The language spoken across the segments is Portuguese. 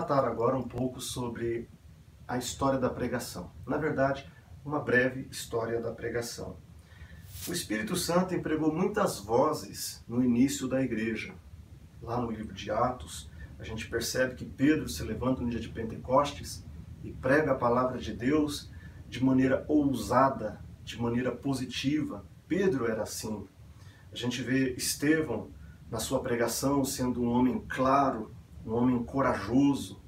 tratar agora um pouco sobre a história da pregação. Na verdade, uma breve história da pregação. O Espírito Santo empregou muitas vozes no início da igreja. Lá no livro de Atos, a gente percebe que Pedro se levanta no dia de Pentecostes e prega a palavra de Deus de maneira ousada, de maneira positiva. Pedro era assim. A gente vê Estevão, na sua pregação, sendo um homem claro, um homem corajoso.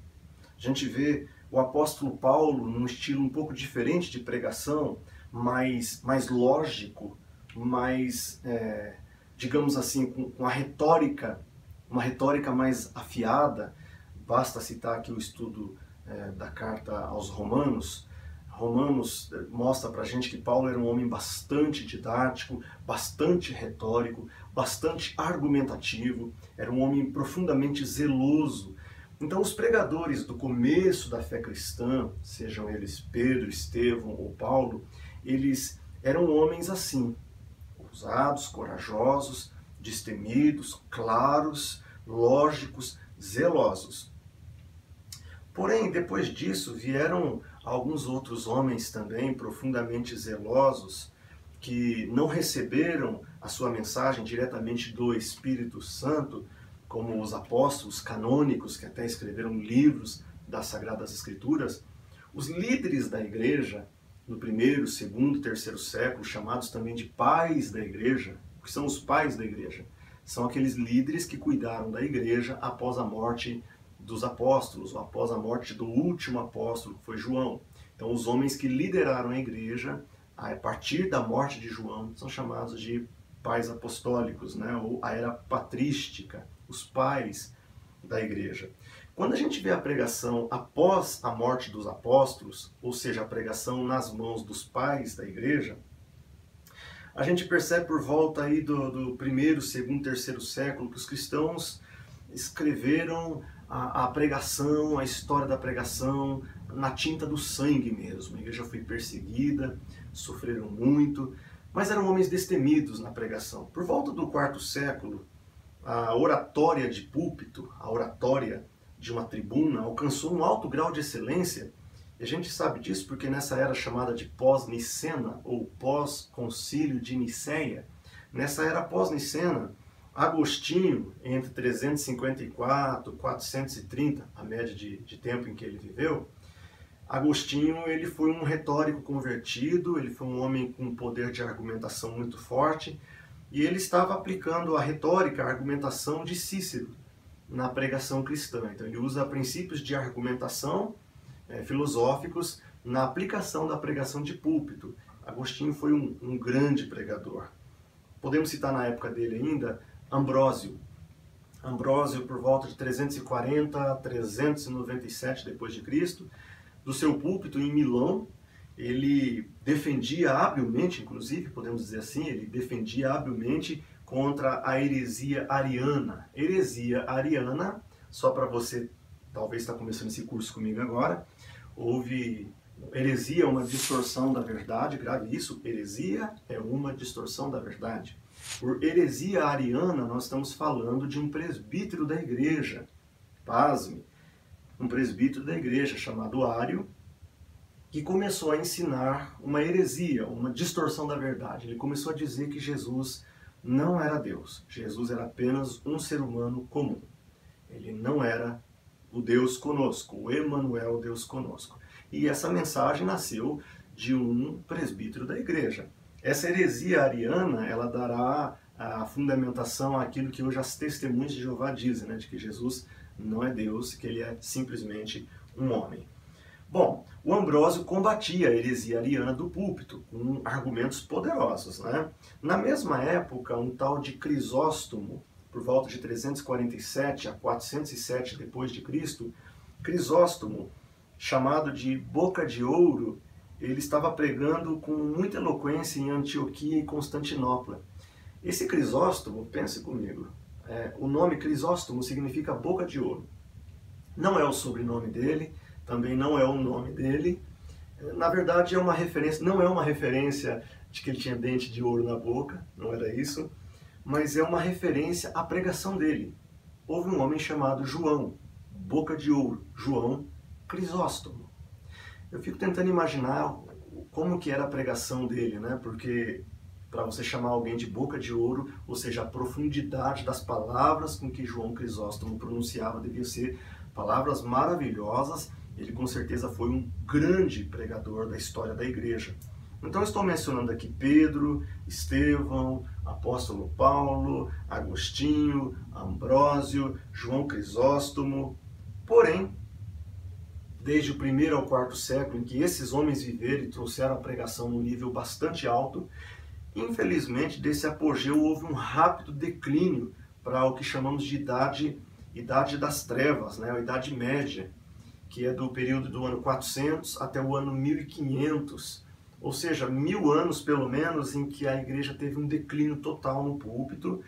A gente vê o apóstolo Paulo num estilo um pouco diferente de pregação, mais lógico, mais, digamos assim, com uma retórica mais afiada. Basta citar aqui o estudo da carta aos Romanos. Romanos mostra pra gente que Paulo era um homem bastante didático, bastante retórico, bastante argumentativo, era um homem profundamente zeloso. Então os pregadores do começo da fé cristã, sejam eles Pedro, Estevão ou Paulo, eles eram homens assim, ousados, corajosos, destemidos, claros, lógicos, zelosos. Porém, depois disso, vieram alguns outros homens também profundamente zelosos, que não receberam a sua mensagem diretamente do Espírito Santo, como os apóstolos canônicos, que até escreveram livros das Sagradas Escrituras. Os líderes da igreja, no primeiro, segundo, terceiro século, chamados também de pais da igreja. O que são os pais da igreja? São aqueles líderes que cuidaram da igreja após a morte dos apóstolos, ou após a morte do último apóstolo, que foi João. Então os homens que lideraram a igreja a partir da morte de João são chamados de pais apostólicos, né? Ou a era patrística, os pais da igreja. Quando a gente vê a pregação após a morte dos apóstolos, ou seja, a pregação nas mãos dos pais da igreja, a gente percebe por volta aí do primeiro, segundo, terceiro século que os cristãos escreveram a pregação, a história da pregação na tinta do sangue mesmo. A igreja foi perseguida, sofreram muito, mas eram homens destemidos na pregação. Por volta do quarto século, a oratória de púlpito, a oratória de uma tribuna, alcançou um alto grau de excelência. E a gente sabe disso porque nessa era chamada de pós-nicena, ou pós-concílio de Niceia, nessa era pós-nicena, Agostinho, entre 354 e 430, a média de tempo em que ele viveu, Agostinho ele foi um retórico convertido, ele foi um homem com um poder de argumentação muito forte, e ele estava aplicando a retórica, a argumentação de Cícero na pregação cristã. Então ele usa princípios de argumentação filosóficos na aplicação da pregação de púlpito. Agostinho foi um grande pregador. Podemos citar na época dele ainda Ambrósio. Ambrósio, por volta de 340 a 397 d.C., do seu púlpito em Milão, ele defendia habilmente, inclusive, podemos dizer assim, ele defendia habilmente contra a heresia ariana. Heresia ariana, só para você, talvez está começando esse curso comigo agora, heresia é uma distorção da verdade, grave isso, heresia é uma distorção da verdade. Por heresia ariana, nós estamos falando de um presbítero da igreja, pasme, um presbítero da igreja chamado Ário, que começou a ensinar uma heresia, uma distorção da verdade. Ele começou a dizer que Jesus não era Deus, Jesus era apenas um ser humano comum. Ele não era o Deus conosco, o Emanuel, Deus conosco. E essa mensagem nasceu de um presbítero da igreja. Essa heresia ariana, ela dará a fundamentação àquilo que hoje as testemunhas de Jeová dizem, né, de que Jesus não é Deus, que ele é simplesmente um homem. Bom, o Ambrósio combatia a heresia ariana do púlpito, com argumentos poderosos, né? Na mesma época, um tal de Crisóstomo, por volta de 347 a 407 d.C., Crisóstomo, chamado de Boca de Ouro, ele estava pregando com muita eloquência em Antioquia e Constantinopla. Esse Crisóstomo, pense comigo, o nome Crisóstomo significa boca de ouro. Não é o sobrenome dele, também não é o nome dele. Na verdade, não é uma referência de que ele tinha dente de ouro na boca, não era isso, mas é uma referência à pregação dele. Houve um homem chamado João, boca de ouro, João Crisóstomo. Eu fico tentando imaginar como que era a pregação dele, né? Porque para você chamar alguém de boca de ouro, ou seja, a profundidade das palavras com que João Crisóstomo pronunciava devia ser palavras maravilhosas. Ele com certeza foi um grande pregador da história da igreja. Então estou mencionando aqui Pedro, Estevão, apóstolo Paulo, Agostinho, Ambrósio, João Crisóstomo. Porém, desde o 1º ao 4º século, em que esses homens viveram e trouxeram a pregação num nível bastante alto, infelizmente desse apogeu houve um rápido declínio para o que chamamos de idade das trevas, né? A Idade Média, que é do período do ano 400 até o ano 1500. Ou seja, 1000 anos pelo menos em que a igreja teve um declínio total no púlpito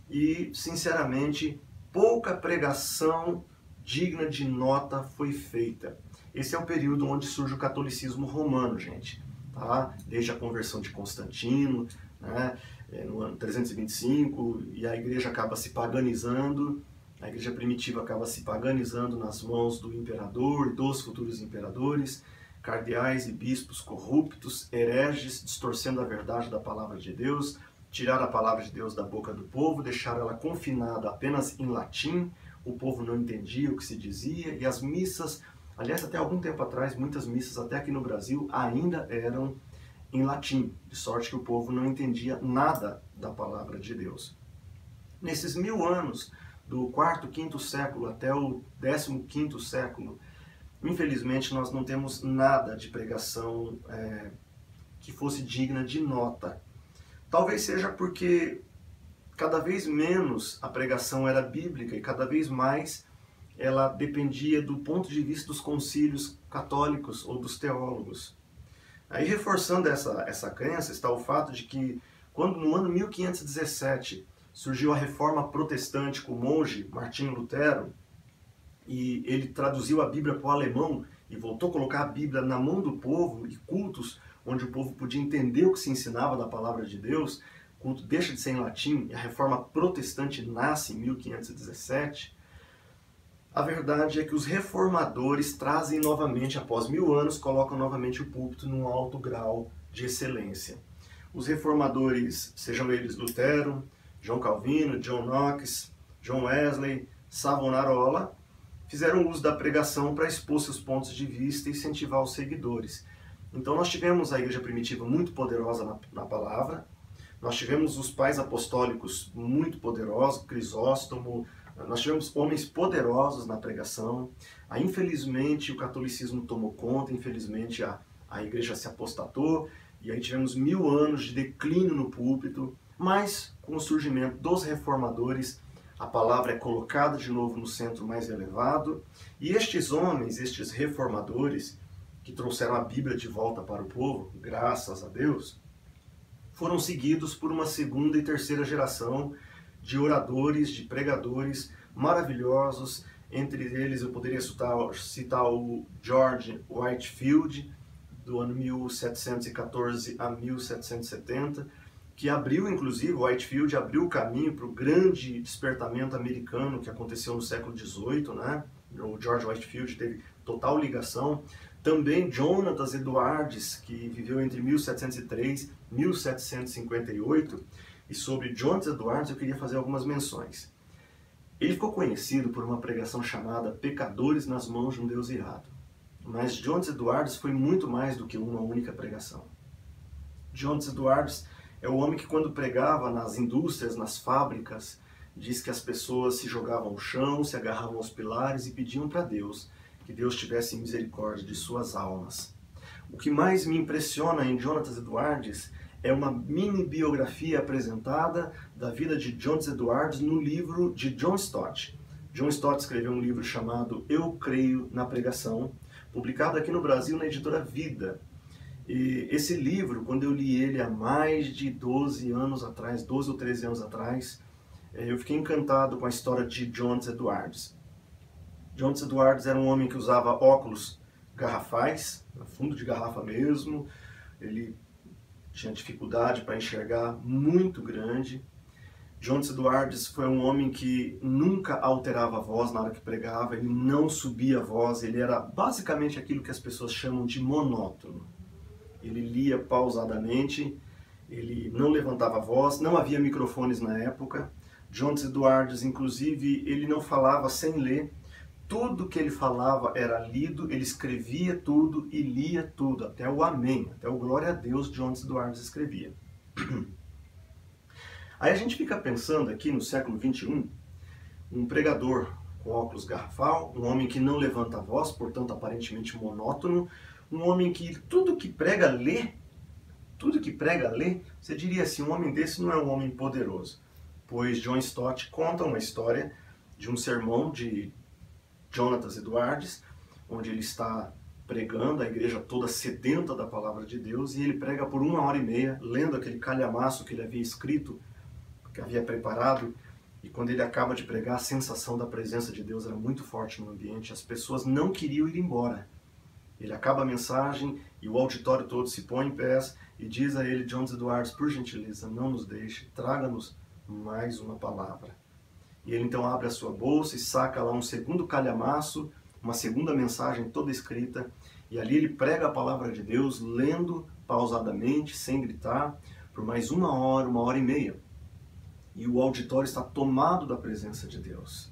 e, sinceramente, pouca pregação digna de nota foi feita. Esse é o período onde surge o catolicismo romano, gente. Tá? Desde a conversão de Constantino, né? No ano 325, e a igreja acaba se paganizando, a igreja primitiva acaba se paganizando nas mãos do imperador e dos futuros imperadores, cardeais e bispos corruptos, hereges, distorcendo a verdade da palavra de Deus, tirar a palavra de Deus da boca do povo, deixar ela confinada apenas em latim, o povo não entendia o que se dizia, e as missas, aliás, até algum tempo atrás, muitas missas, até aqui no Brasil, ainda eram em latim, de sorte que o povo não entendia nada da palavra de Deus. Nesses 1000 anos, do 4º, 5º século até o 15º século, infelizmente nós não temos nada de pregação que fosse digna de nota. Talvez seja porque cada vez menos a pregação era bíblica e cada vez mais ela dependia do ponto de vista dos concílios católicos ou dos teólogos. Aí, reforçando essa crença, está o fato de que, quando no ano 1517 surgiu a reforma protestante com o monge Martinho Lutero, e ele traduziu a Bíblia para o alemão e voltou a colocar a Bíblia na mão do povo, e cultos onde o povo podia entender o que se ensinava da palavra de Deus, o culto deixa de ser em latim, e a reforma protestante nasce em 1517, a verdade é que os reformadores trazem novamente, após 1000 anos, colocam novamente o púlpito num alto grau de excelência. Os reformadores, sejam eles Lutero, João Calvino, John Knox, John Wesley, Savonarola, fizeram uso da pregação para expor seus pontos de vista e incentivar os seguidores. Então nós tivemos a igreja primitiva muito poderosa na palavra, nós tivemos os pais apostólicos muito poderosos, Crisóstomo, nós tivemos homens poderosos na pregação. Aí, infelizmente, o catolicismo tomou conta, infelizmente a igreja se apostatou, e aí tivemos 1000 anos de declínio no púlpito, mas com o surgimento dos reformadores, a palavra é colocada de novo no centro mais elevado, e estes homens, estes reformadores, que trouxeram a Bíblia de volta para o povo, graças a Deus, foram seguidos por uma segunda e terceira geração de oradores, de pregadores maravilhosos. Entre eles eu poderia citar o George Whitefield, do ano 1714 a 1770, que abriu, inclusive, Whitefield abriu o caminho para o grande despertamento americano que aconteceu no século XVIII, né? O George Whitefield teve total ligação. Também Jonathan Edwards, que viveu entre 1703 e 1758, e sobre Jonathan Edwards eu queria fazer algumas menções. Ele ficou conhecido por uma pregação chamada Pecadores nas Mãos de um Deus Irado. Mas Jonathan Edwards foi muito mais do que uma única pregação. Jonathan Edwards é o homem que, quando pregava nas indústrias, nas fábricas, diz que as pessoas se jogavam ao chão, se agarravam aos pilares e pediam para Deus que Deus tivesse misericórdia de suas almas. O que mais me impressiona em Jonathan Edwards é uma mini biografia apresentada da vida de Jonathan Edwards no livro de John Stott. John Stott escreveu um livro chamado Eu Creio na Pregação, publicado aqui no Brasil na editora Vida. E esse livro, quando eu li ele há mais de 12 anos atrás, 12 ou 13 anos atrás, eu fiquei encantado com a história de Jonathan Edwards. Jonathan Edwards era um homem que usava óculos garrafais, fundo de garrafa mesmo, ele tinha dificuldade para enxergar muito grande, Jones Edwards foi um homem que nunca alterava a voz na hora que pregava, ele não subia a voz, ele era basicamente aquilo que as pessoas chamam de monótono. Ele lia pausadamente, ele não levantava a voz, não havia microfones na época. Jones Edwards, inclusive, ele não falava sem ler. Tudo que ele falava era lido, ele escrevia tudo e lia tudo, até o amém, até o glória a Deus, Jones Edwards escrevia. Aí a gente fica pensando aqui no século XXI, um pregador com óculos garrafal, um homem que não levanta a voz, portanto aparentemente monótono, um homem que tudo que prega lê, você diria assim, um homem desse não é um homem poderoso. Pois John Stott conta uma história de um sermão de Jonathan Edwards, onde ele está pregando, a igreja toda sedenta da palavra de Deus, e ele prega por 1h30, lendo aquele calhamaço que ele havia escrito, que havia preparado, e quando ele acaba de pregar, a sensação da presença de Deus era muito forte no ambiente, as pessoas não queriam ir embora. Ele acaba a mensagem e o auditório todo se põe em pés e diz a ele, Jones Edwards, por gentileza, não nos deixe, traga-nos mais uma palavra. E ele então abre a sua bolsa e saca lá um segundo calhamaço, uma segunda mensagem toda escrita, e ali ele prega a palavra de Deus, lendo pausadamente, sem gritar, por mais 1h, 1h30. E o auditório está tomado da presença de Deus.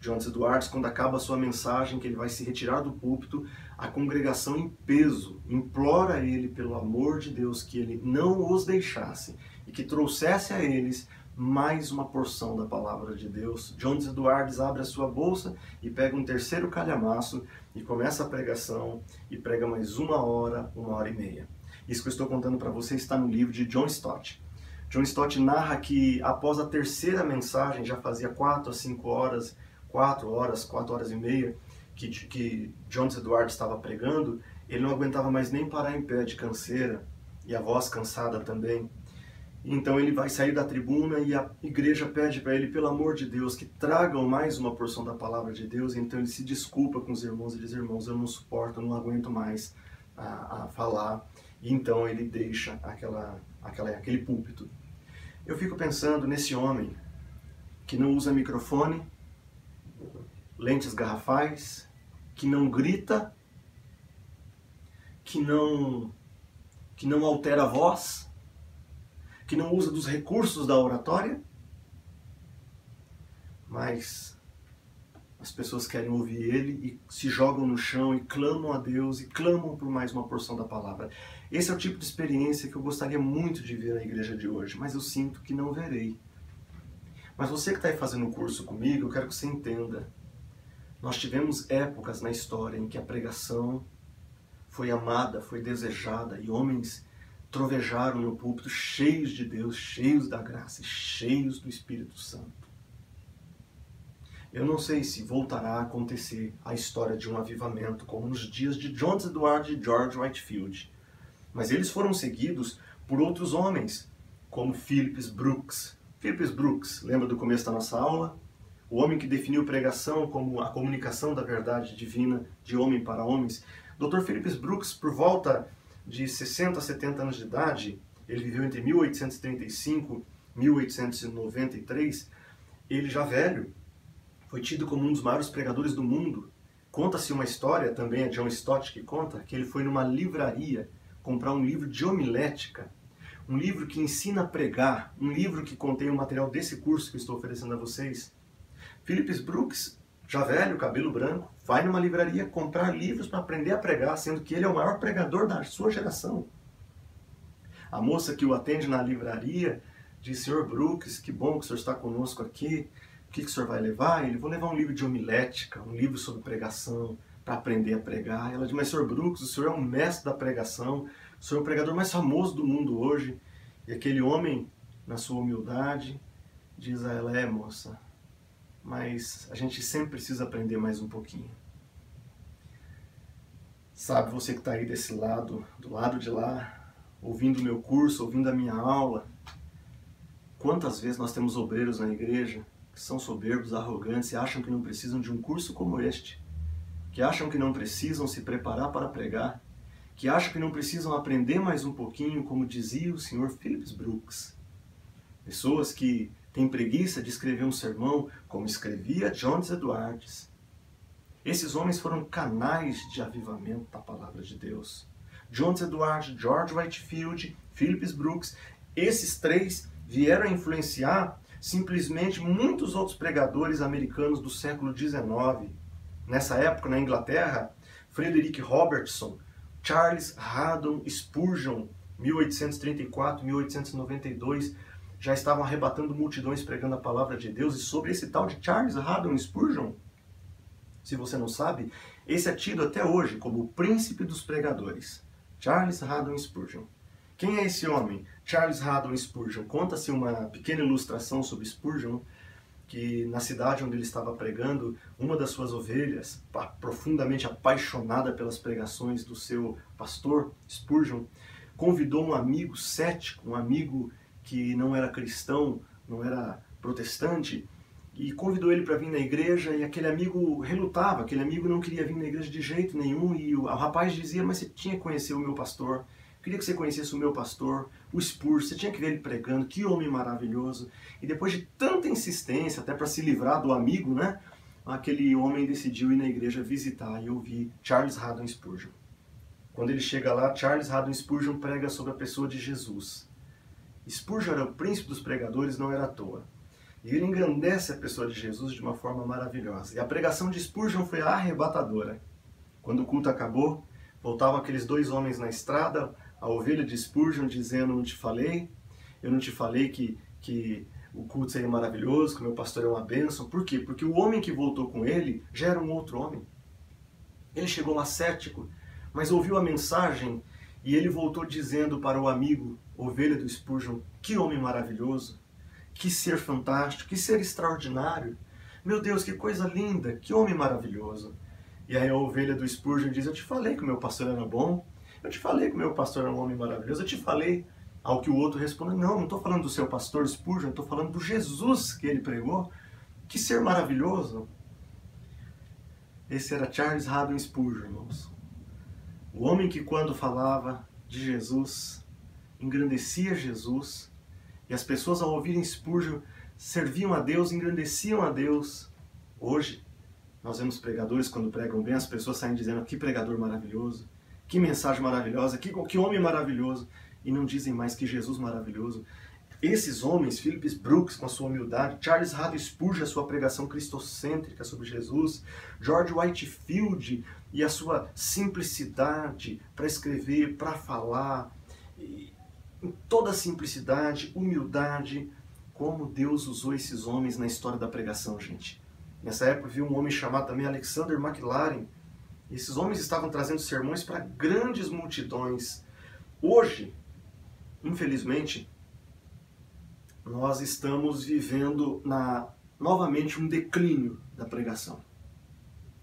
Jones Edwards, quando acaba a sua mensagem, que ele vai se retirar do púlpito, a congregação em peso implora a ele, pelo amor de Deus, que ele não os deixasse e que trouxesse a eles mais uma porção da palavra de Deus. Jones Edwards abre a sua bolsa e pega um terceiro calhamaço e começa a pregação e prega mais 1h, 1h30. Isso que eu estou contando para você está no livro de John Stott. John Stott narra que após a terceira mensagem, já fazia 4 a 5 horas, 4 horas e meia, que Jones Edwards estava pregando, ele não aguentava mais nem parar em pé de canseira, e a voz cansada também. Então ele vai sair da tribuna e a igreja pede para ele, pelo amor de Deus, que tragam mais uma porção da palavra de Deus. Então ele se desculpa com os irmãos e diz, irmãos, eu não suporto, eu não aguento mais a falar. E então ele deixa aquele púlpito. Eu fico pensando nesse homem que não usa microfone, lentes garrafais, que não grita, que não altera a voz, que não usa dos recursos da oratória, mas as pessoas querem ouvir ele e se jogam no chão e clamam a Deus e clamam por mais uma porção da palavra. Esse é o tipo de experiência que eu gostaria muito de ver na igreja de hoje, mas eu sinto que não verei. Mas você que está aí fazendo o curso comigo, eu quero que você entenda. Nós tivemos épocas na história em que a pregação foi amada, foi desejada, e homens trovejaram no púlpito cheios de Deus, cheios da graça, cheios do Espírito Santo. Eu não sei se voltará a acontecer a história de um avivamento como nos dias de Jones Edwards e George Whitefield, mas eles foram seguidos por outros homens, como Phillips Brooks. Phillips Brooks, lembra do começo da nossa aula? O homem que definiu pregação como a comunicação da verdade divina de homem para homens. Dr. Phillips Brooks, por volta de 60 a 70 anos de idade, ele viveu entre 1835 e 1893, ele já velho, foi tido como um dos maiores pregadores do mundo. Conta-se uma história, também é John Stott que conta, que ele foi numa livraria comprar um livro de homilética, um livro que ensina a pregar, um livro que contém o material desse curso que eu estou oferecendo a vocês. Phillips Brooks, já velho, cabelo branco, vai numa livraria comprar livros para aprender a pregar, sendo que ele é o maior pregador da sua geração. A moça que o atende na livraria diz, Sr. Brooks, que bom que o senhor está conosco aqui, o que o senhor vai levar? Ele, vou levar um livro de homilética, um livro sobre pregação, para aprender a pregar. Ela diz, mas Sr. Brooks, o senhor é um mestre da pregação, o senhor é o pregador mais famoso do mundo hoje. E aquele homem, na sua humildade, diz a ela, moça, mas a gente sempre precisa aprender mais um pouquinho. Sabe, você que está aí desse lado, do lado de lá, ouvindo o meu curso, ouvindo a minha aula, quantas vezes nós temos obreiros na igreja que são soberbos, arrogantes e acham que não precisam de um curso como este, que acham que não precisam se preparar para pregar, que acham que não precisam aprender mais um pouquinho, como dizia o Sr. Phillips Brooks. Pessoas que têm preguiça de escrever um sermão, como escrevia Jones Edwards. Esses homens foram canais de avivamento da palavra de Deus. Jones Edwards, George Whitefield, Phillips Brooks, esses três vieram a influenciar simplesmente muitos outros pregadores americanos do século XIX. Nessa época, na Inglaterra, Frederick Robertson, Charles Haddon Spurgeon, 1834, 1892, já estavam arrebatando multidões pregando a palavra de Deus. E sobre esse tal de Charles Haddon Spurgeon, se você não sabe, esse é tido até hoje como o príncipe dos pregadores. Charles Haddon Spurgeon. Quem é esse homem? Charles Haddon Spurgeon. Conta-se uma pequena ilustração sobre Spurgeon, que na cidade onde ele estava pregando, uma das suas ovelhas, profundamente apaixonada pelas pregações do seu pastor, Spurgeon, convidou um amigo cético, um amigo que não era cristão, não era protestante, e convidou ele para vir na igreja, e aquele amigo relutava, aquele amigo não queria vir na igreja de jeito nenhum, e o rapaz dizia, mas você tinha que conhecer o meu pastor, queria que você conhecesse o meu pastor, o Spurgeon, você tinha que ver ele pregando, que homem maravilhoso. E depois de tanta insistência, até para se livrar do amigo, né, aquele homem decidiu ir na igreja visitar e ouvir Charles Haddon Spurgeon. Quando ele chega lá, Charles Haddon Spurgeon prega sobre a pessoa de Jesus. Spurgeon era o príncipe dos pregadores, não era à toa. E ele engrandece a pessoa de Jesus de uma forma maravilhosa. E a pregação de Spurgeon foi arrebatadora. Quando o culto acabou, voltavam aqueles dois homens na estrada, a ovelha de Spurgeon dizendo, não te falei? Eu não te falei que o culto seria maravilhoso, que o meu pastor é uma bênção. Por quê? Porque o homem que voltou com ele já era um outro homem. Ele chegou lá cético, mas ouviu a mensagem e ele voltou dizendo para o amigo, ovelha do Spurgeon, que homem maravilhoso, que ser fantástico, que ser extraordinário. Meu Deus, que coisa linda, que homem maravilhoso. E aí a ovelha do Spurgeon diz, eu te falei que o meu pastor era bom, eu te falei que o meu pastor era um homem maravilhoso, eu te falei. Ao que o outro responde, não estou falando do seu pastor Spurgeon, estou falando do Jesus que ele pregou. Que ser maravilhoso. Esse era Charles Haddon Spurgeon, irmãos. O homem que quando falava de Jesus, engrandecia Jesus, e as pessoas ao ouvirem Spurgeon serviam a Deus, engrandeciam a Deus. Hoje, nós vemos pregadores, quando pregam bem, as pessoas saem dizendo, que pregador maravilhoso, que mensagem maravilhosa, que homem maravilhoso, e não dizem mais que Jesus maravilhoso. Esses homens, Phillips Brooks com a sua humildade, Charles Haddon Spurgeon, a sua pregação cristocêntrica sobre Jesus, George Whitefield e a sua simplicidade para escrever, para falar, em toda a simplicidade, humildade, como Deus usou esses homens na história da pregação, gente. Nessa época viu um homem chamado também Alexander McLaren. Esses homens estavam trazendo sermões para grandes multidões. Hoje, infelizmente, nós estamos vivendo novamente um declínio da pregação.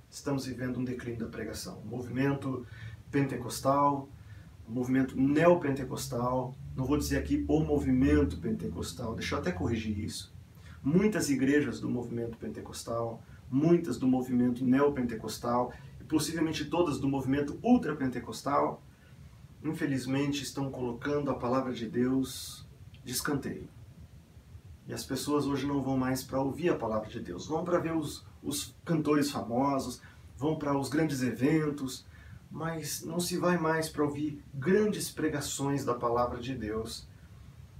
Estamos vivendo um declínio da pregação. O movimento pentecostal, o movimento neopentecostal, não vou dizer aqui o movimento pentecostal, deixa eu até corrigir isso. Muitas igrejas do movimento pentecostal, muitas do movimento neopentecostal, e possivelmente todas do movimento ultrapentecostal, infelizmente estão colocando a palavra de Deus de escanteio. E as pessoas hoje não vão mais para ouvir a palavra de Deus, vão para ver os cantores famosos, vão para os grandes eventos, mas não se vai mais para ouvir grandes pregações da palavra de Deus.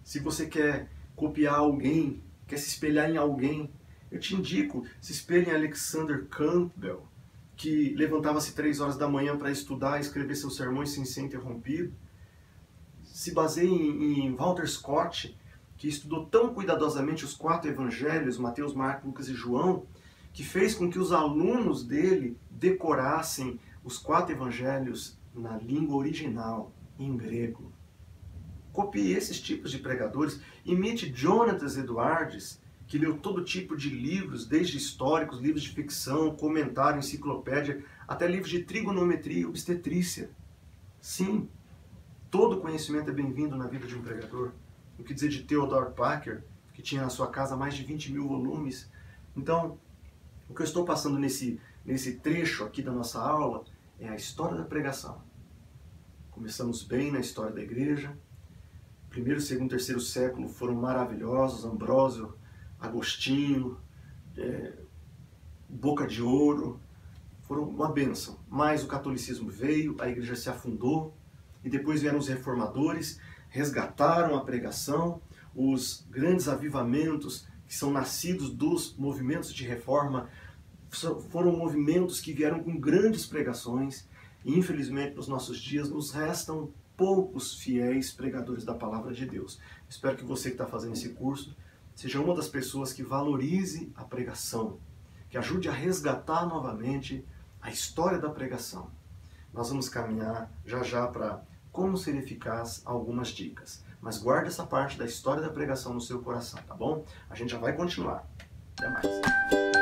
Se você quer copiar alguém, quer se espelhar em alguém, eu te indico, se espelhe em Alexander Campbell, que levantava-se 3 horas da manhã para estudar e escrever seus sermões sem ser interrompido. Se baseie em Walter Scott, que estudou tão cuidadosamente os 4 evangelhos, Mateus, Marcos, Lucas e João, que fez com que os alunos dele decorassem os 4 evangelhos na língua original, em grego. Copie esses tipos de pregadores, imite Jonathan Edwards, que leu todo tipo de livros, desde históricos, livros de ficção, comentário, enciclopédia, até livros de trigonometria e obstetrícia. Sim, todo conhecimento é bem-vindo na vida de um pregador. O que dizer de Theodore Parker, que tinha na sua casa mais de 20.000 volumes. Então, o que eu estou passando nesse trecho aqui da nossa aula é a história da pregação. Começamos bem na história da igreja, primeiro, segundo, terceiro século foram maravilhosos, Ambrósio, Agostinho, Boca de Ouro, foram uma bênção. Mas o catolicismo veio, a igreja se afundou, e depois vieram os reformadores, resgataram a pregação, os grandes avivamentos que são nascidos dos movimentos de reforma, foram movimentos que vieram com grandes pregações, e infelizmente nos nossos dias nos restam poucos fiéis pregadores da palavra de Deus. Espero que você que está fazendo esse curso seja uma das pessoas que valorize a pregação, que ajude a resgatar novamente a história da pregação. Nós vamos caminhar já já para como ser eficaz, algumas dicas. Mas guarde essa parte da história da pregação no seu coração, tá bom? A gente já vai continuar. Até mais.